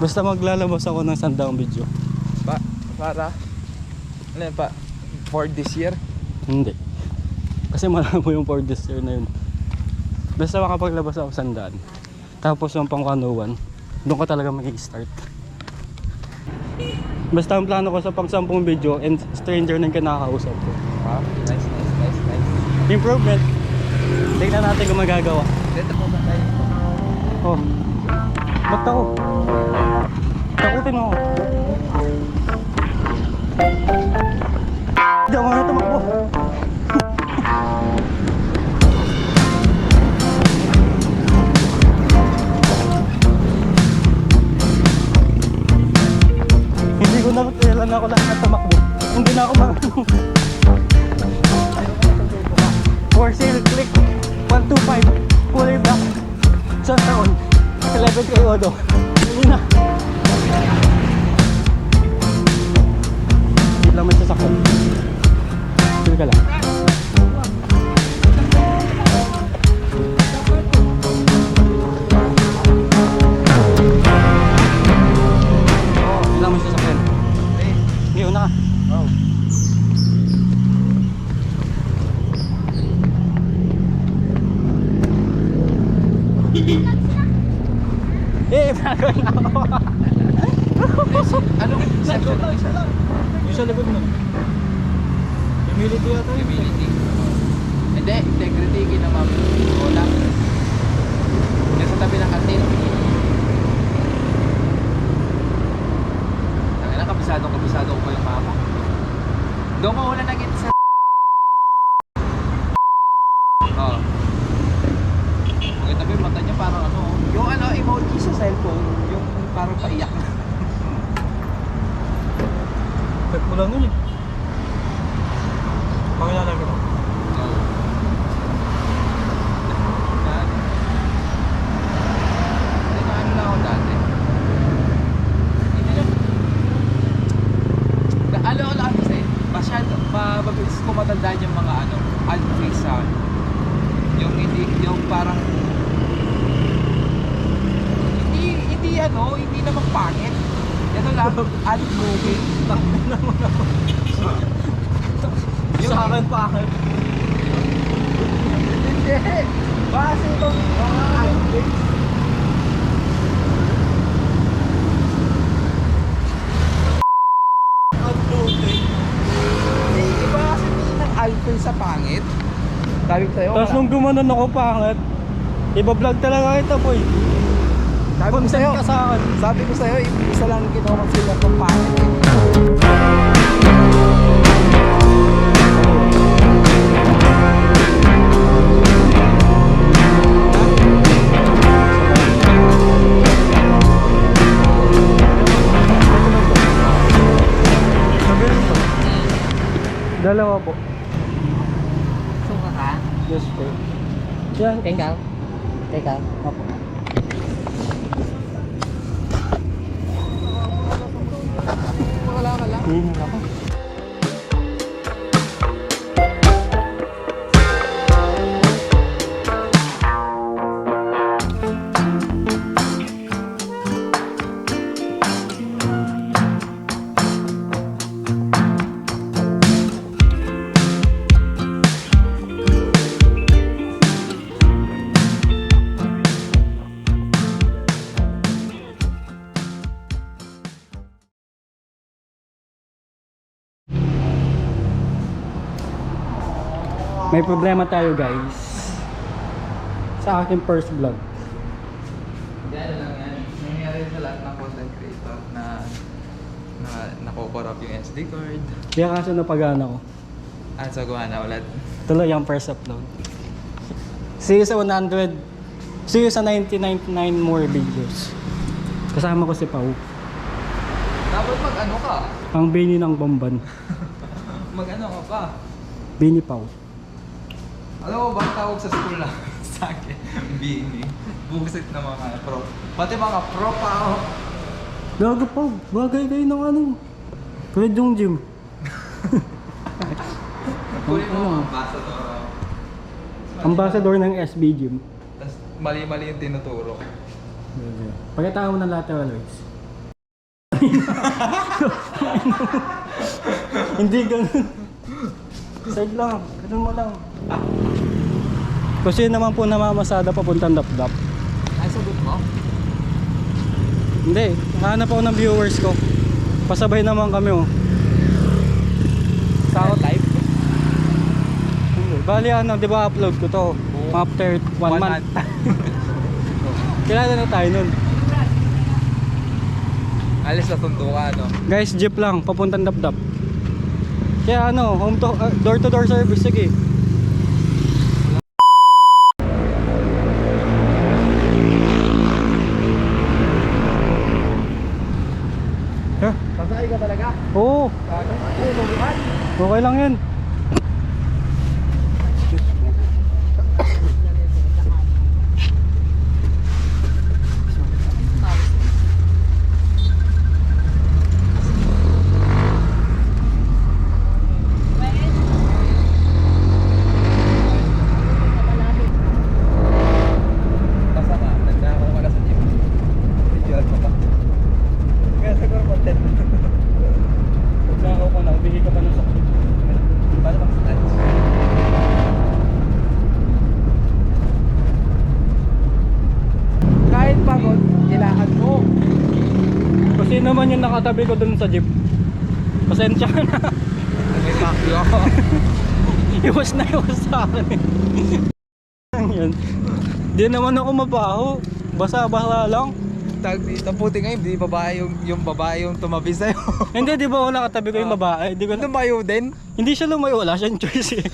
Basta maglalabas ako ng sandaang video. Para? Ano yun pa? For this year? Hindi. Kasi malabo yung for this year na yun. Basta makapaglabas ako sandaan. Tapos yung pang 101, doon ka talaga mag-i-start. Basta ang plano ko sa pang 10 video and stranger na yung kinakausap ko. Wow, nice. Improvement. Tignan natin kung magagawa. Dito po ba tayo? Oh. Ba't ako? Takutin mo ako. Hindi ako nga tumakbo. Hindi ko na kailan ako lang na tumakbo. Hindi na ako marunong. For sale, click 125. Kulay black. Isang taon. 11 kayo odo. Hindi na. Hindi lang may sasakon. Sige ka lang. Hindi lang may sasakon. Hindi, una ka. Wow. Bago na ako. Anong section ng isa? Yung sa likod mo. Humility yata. Humility. Hindi, integrity, ginamam. Wala. Yan sa tabi ng kantin. Tangina, kabisado ko pa yung mama. Doon ko una naging sa... Oo. Pakita mo yung mata niya parang ano. Yung ano, emoji sa cellphone. Yung parang paiyak na. Pag mo lang nun eh. Pakilala ko. Oo. Yan. Hindi na ano lang ako dati. Hindi lang. Ano ko lang kasi, masyado, mabilis ko matandaan yung mga ano, unfreeze sa yung hindi, yung parang hindi naman pangit. Ito lang, unmoving. Yung sa akin pangit. Hindi. Base itong mga unfreeze. Iba kasi ng alpha sa pangit. Sabi ko sa'yo, Tapos nung gumanon ako pangit, iba-vlog talaga ito boy. sabi ko sa'yo, Consent ka sa akin. isa lang kino-consider ng pangit eh. Dalawa po. Suka ka? Yes po. Yan. Ikaw? Ikaw? Apo. Wala ka lang. Hindi ako. May problema tayo guys sa aking first vlog. Yan lang yan. Nangyayari sa lahat ng content creator na nakokorrupt yung SD card. Kaya kaso napagana ko. At sa gawa na ulit. Tuloy ang first upload. See you sa 100. See you sa 99 more videos. Kasama ko si Pau. Dapat mag-ano ka? Ang bini ng Bamban. Mag-ano ka pa? Bini Pau. Alam mo ba ang tawag sa school na sa akin? Bini. Buset na mga pro. Pati mga pro pa ako. Gago Pau. Bagay kayo ng ano. Tulad yung gym. Kunin mo Ano? mga ambassador. Ambassador ng SB Gym. Tapos mali-mali yung tinuturo. Pagkatao mo ng lateral legs. Hindi ganun. Side lang. Ganun mo lang. Kasi naman po namamasada papuntang Dapdap. Ay, sagot mo? Hindi. Hanap ako ng viewers ko. Pasabay naman kami oh. Sa ako type? Hindi. Bali ano, di ba upload ko to? After 1 month. Kailan na tayo nun? Alis na tundo ka, no? Guys, jeep lang, papuntang Dapdap. Kaya ano, home to, door to door service, sige. Huh? Sasakay ka talaga? Oo, okay lang yun. Basta ka, nagdako ka na sa gym. Videoan mo pa. Kaya siguro content. Huwag na ako na, bigay ka pa ng sakit. Paano mag-start? Kahit pagod, kailangan mo. Kasi naman yung nakatabi ko dun sa jeep. Pasensya ka na. May pakyo ako. Iwas na iwas sa akin. Yan. Di naman ako mabaho. Basa-basa lang. Tag dito, puti ngayon, di babae yung babae yung tumabi sa'yo. Hindi, di ba wala katabi ko yung babae? Di ko na, Lumayo din. hindi siya lumayo, wala siyang choice eh.